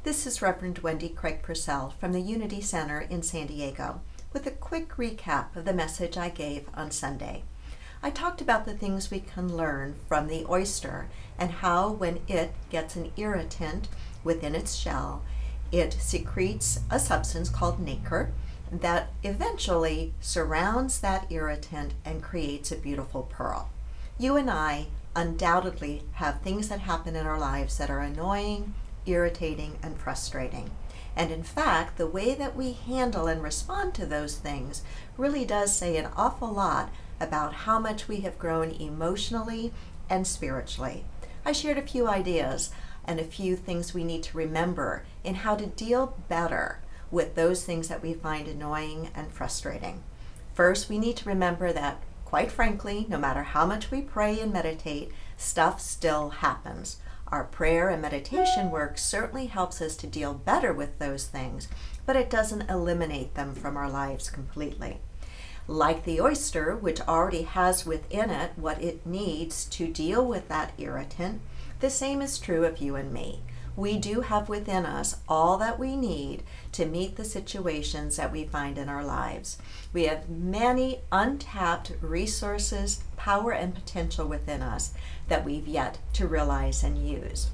This is Reverend Wendy Craig Purcell from the Unity Center in San Diego with a quick recap of the message I gave on Sunday. I talked about the things we can learn from the oyster and how when it gets an irritant within its shell, it secretes a substance called nacre that eventually surrounds that irritant and creates a beautiful pearl. You and I undoubtedly have things that happen in our lives that are annoying, irritating, and frustrating. And in fact, the way that we handle and respond to those things really does say an awful lot about how much we have grown emotionally and spiritually. I shared a few ideas and a few things we need to remember in how to deal better with those things that we find annoying and frustrating. First, we need to remember that, quite frankly, no matter how much we pray and meditate, stuff still happens. Our prayer and meditation work certainly helps us to deal better with those things, but it doesn't eliminate them from our lives completely. Like the oyster, which already has within it what it needs to deal with that irritant, the same is true of you and me. We do have within us all that we need to meet the situations that we find in our lives. We have many untapped resources, power, and potential within us that we've yet to realize and use.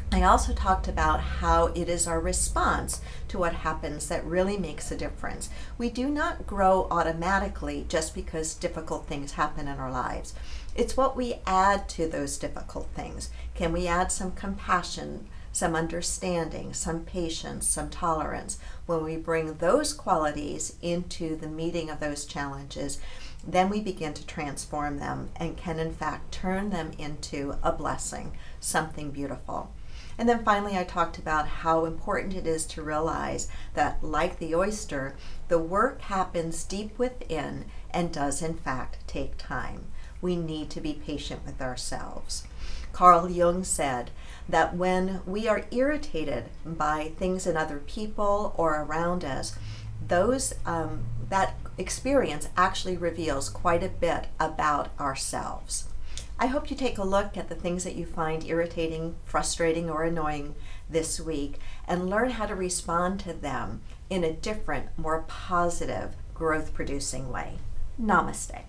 I also talked about how it is our response to what happens that really makes a difference. We do not grow automatically just because difficult things happen in our lives. It's what we add to those difficult things. Can we add some compassion, some understanding, some patience, some tolerance? When we bring those qualities into the meeting of those challenges, then we begin to transform them and can in fact turn them into a blessing, something beautiful. And then finally, I talked about how important it is to realize that, like the oyster, the work happens deep within and does in fact take time. We need to be patient with ourselves. Carl Jung said that when we are irritated by things in other people or around us, that experience actually reveals quite a bit about ourselves. I hope you take a look at the things that you find irritating, frustrating, or annoying this week and learn how to respond to them in a different, more positive, growth-producing way. Namaste.